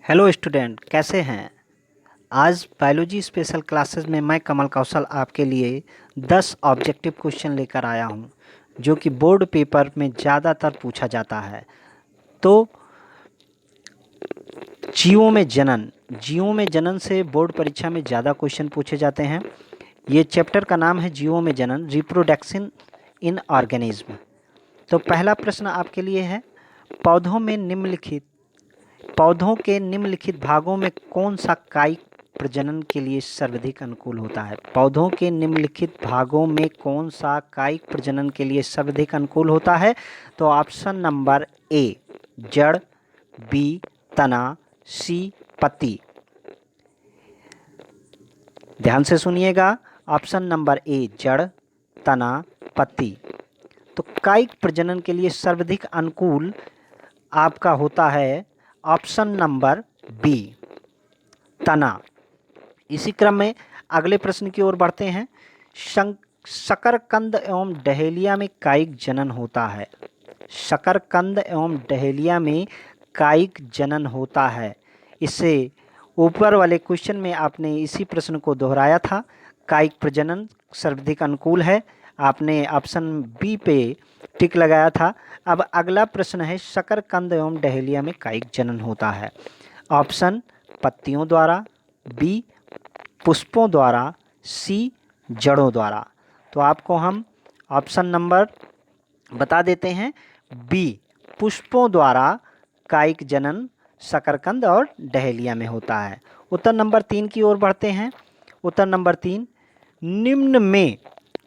Hello student, कैसे हैं। आज बायोलॉजी स्पेशल क्लासेस में मैं कमल कौशल आपके लिए 10 ऑब्जेक्टिव क्वेश्चन लेकर आया हूं, जो कि बोर्ड पेपर में ज़्यादातर पूछा जाता है। तो जीवों में जनन से बोर्ड परीक्षा में ज़्यादा क्वेश्चन पूछे जाते हैं। ये चैप्टर का नाम है जीवों में जनन, रिप्रोडक्शन इन ऑर्गेनिज्म। तो पहला प्रश्न आपके लिए है, पौधों के निम्नलिखित भागों में कौन सा कायिक प्रजनन के लिए सर्वाधिक अनुकूल होता है। पौधों के निम्नलिखित भागों में कौन सा कायिक प्रजनन के लिए सर्वाधिक अनुकूल होता है। तो ऑप्शन नंबर ए जड़, बी तना, सी पत्ती। ध्यान से सुनिएगा, ऑप्शन नंबर ए जड़, तना, पत्ती। तो कायिक प्रजनन के लिए सर्वाधिक अनुकूल आपका होता है ऑप्शन नंबर बी तना। इसी क्रम में अगले प्रश्न की ओर बढ़ते हैं। शकरकंद एवं डहेलिया में कायिक जनन होता है। शकरकंद एवं डहेलिया में कायिक जनन होता है। इससे ऊपर वाले क्वेश्चन में आपने इसी प्रश्न को दोहराया था। कायिक प्रजनन सर्वाधिक अनुकूल है, आपने ऑप्शन बी पे टिक लगाया था। अब अगला प्रश्न है, शकरकंद एवं डहेलिया में कायिक जनन होता है। ऑप्शन पत्तियों द्वारा, बी पुष्पों द्वारा, सी जड़ों द्वारा। तो आपको हम ऑप्शन नंबर बता देते हैं, बी पुष्पों द्वारा कायिक जनन शकरकंद और डहेलिया में होता है। उत्तर नंबर 3 की ओर बढ़ते हैं। उत्तर नंबर 3, निम्न में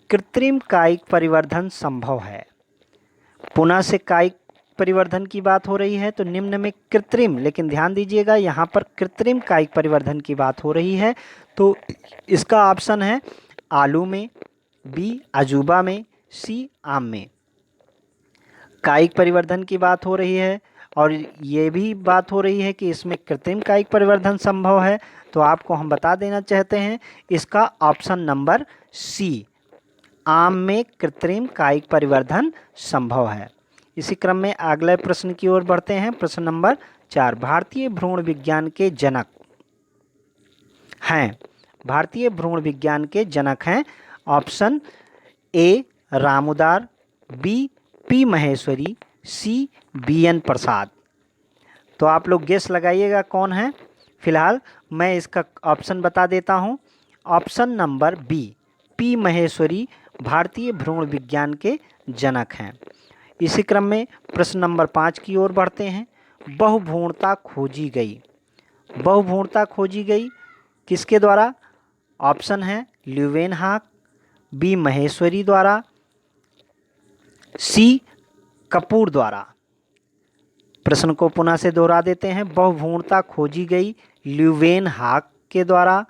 कृत्रिम कायिक परिवर्धन संभव है। पुनः से कायिक परिवर्धन की बात हो रही है, तो निम्न में कृत्रिम, लेकिन ध्यान दीजिएगा यहाँ पर कृत्रिम कायिक परिवर्धन की बात हो रही है। तो इसका ऑप्शन है आलू में, बी अजूबा में, सी आम में। कायिक परिवर्धन की बात हो रही है और ये भी बात हो रही है कि इसमें कृत्रिम कायिक परिवर्धन संभव है। तो आपको हम बता देना चाहते हैं, इसका ऑप्शन नंबर सी आम में कृत्रिम कायिक परिवर्धन संभव है। इसी क्रम में अगले प्रश्न की ओर बढ़ते हैं। प्रश्न नंबर 4, भारतीय भ्रूण विज्ञान के जनक हैं। भारतीय भ्रूण विज्ञान के जनक हैं। Option A Ramudar, B P Maheshwari, C B N Prasad. तो आप लोग गेस लगाइएगा कौन है। फिलहाल मैं इसका ऑप्शन बता देता हूं। Option number B P Maheshwari भारतीय भ्रूण विज्ञान के जनक हैं। इसी क्रम में प्रश्न नंबर 5 की ओर बढ़ते हैं। बहुभ्रूणता खोजी गई। बहुभ्रूणता खोजी गई किसके द्वारा। ऑप्शन है ल्यूवेनहाक, बी महेश्वरी द्वारा, सी कपूर द्वारा। प्रश्न को पुनः से दोहरा देते हैं। बहुभ्रूणता खोजी गई ल्यूवेनहाक के द्वारा,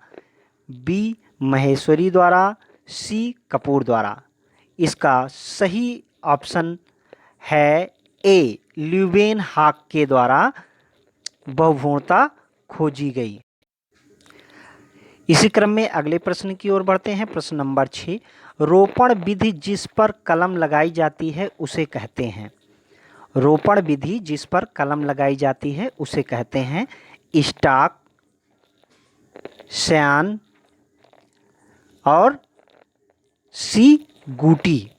बी महेश्वरी द्वारा, सी कपूर द्वारा। इसका सही ऑप्शन है ए ल्यूवेनहाक के द्वारा बहुभ्रूणता खोजी गई। इसी क्रम में अगले प्रश्न की ओर बढ़ते हैं। प्रश्न नंबर 6, रोपण विधि जिस पर कलम लगाई जाती है उसे कहते हैं। रोपण विधि जिस पर कलम लगाई जाती है उसे कहते हैं स्टॉक, सयान और सी गूटी।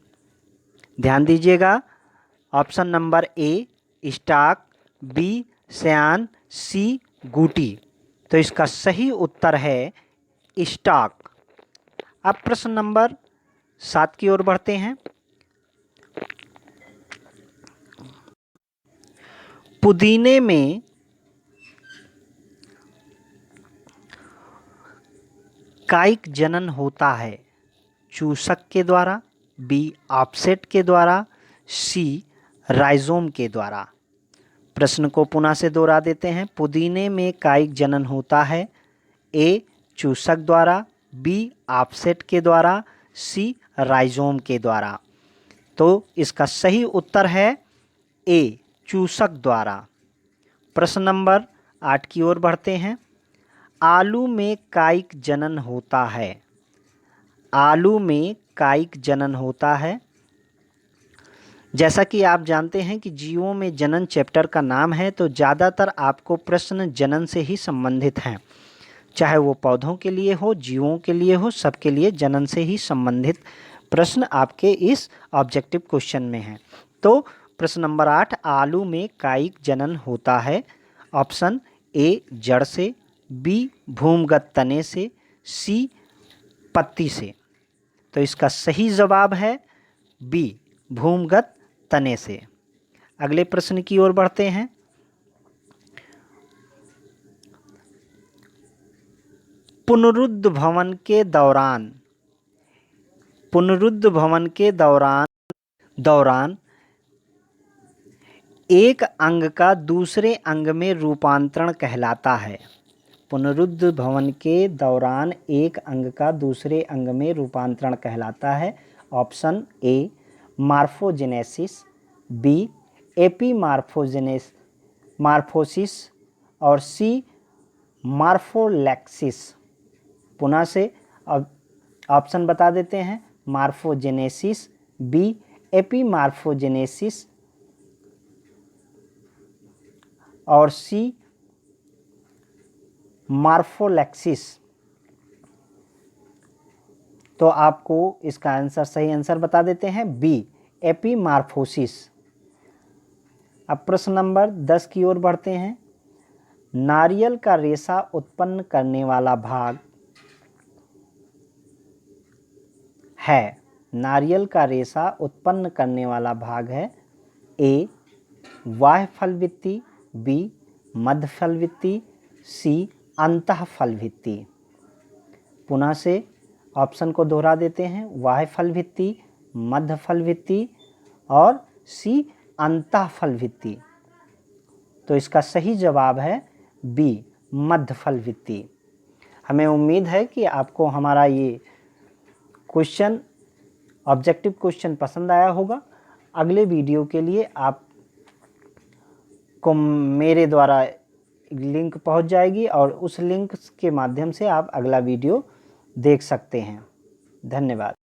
ध्यान दीजिएगा, option number A stock, B scion, C गूटी। तो इसका सही उत्तर है स्टॉक। अब प्रश्न नंबर 7 की ओर बढ़ते हैं। पुदीने में कायिक जनन होता है चूसक के द्वारा, बी ऑफसेट के द्वारा, सी राइजोम के द्वारा। प्रश्न को पुनः से दोहरा देते हैं। पुदीने में कायिक जनन होता है ए चूसक द्वारा, बी ऑफसेट के द्वारा, सी राइजोम के द्वारा। तो इसका सही उत्तर है ए चूसक द्वारा। प्रश्न नंबर 8 की ओर बढ़ते हैं। आलू में कायिक जनन होता है। आलू में कायिक जनन होता है। जैसा कि आप जानते हैं कि जीवों में जनन चैप्टर का नाम है, तो ज़्यादातर आपको प्रश्न जनन से ही संबंधित हैं, चाहे वो पौधों के लिए हो, जीवों के लिए हो, सबके लिए जनन से ही संबंधित प्रश्न आपके इस ऑब्जेक्टिव क्वेश्चन में हैं। तो प्रश्न नंबर 8, आलू में कायिक जनन होता है। ऑप्शन ए जड़ से, बी भूमिगत तने से, सी पत्ती से। तो इसका सही जवाब है बी भूमिगत तने से। अगले प्रश्न की ओर बढ़ते हैं। पुनरुद्ध भवन के दौरान एक अंग का दूसरे अंग में रूपांतरण कहलाता है। पुनरुद्ध भवन के दौरान एक अंग का दूसरे अंग में रूपांतरण कहलाता है। ऑप्शन ए मार्फोजेनेसिस, बी मार्फोसिस और सी मार्फोलेक्सिस। पुनः से अब ऑप्शन बता देते हैं, मार्फोजेनेसिस, बी एपीमार्फोजेनेसिस और सी मार्फोलेक्सिस। तो आपको इसका आंसर, सही आंसर बता देते हैं बी एपीमार्फोसिस। अब प्रश्न नंबर 10 की ओर बढ़ते हैं। नारियल का रेशा उत्पन्न करने वाला भाग है। नारियल का रेशा उत्पन्न करने वाला भाग है ए बाह्य फलभित्ति, बी मध्य फलभित्ति, सी अंतः फलभित्ति। पुनः से ऑप्शन को दोहरा देते हैं, बाह्य फलभित्ति, मध्य फलभित्ति और सी अंतः फलभित्ति। तो इसका सही जवाब है बी मध्य फलभित्ति। हमें उम्मीद है कि आपको हमारा ये क्वेश्चन, ऑब्जेक्टिव क्वेश्चन पसंद आया होगा। अगले वीडियो के लिए आप को मेरे द्वारा लिंक पहुंच जाएगी और उस लिंक के माध्यम से आप अगला वीडियो देख सकते हैं। धन्यवाद।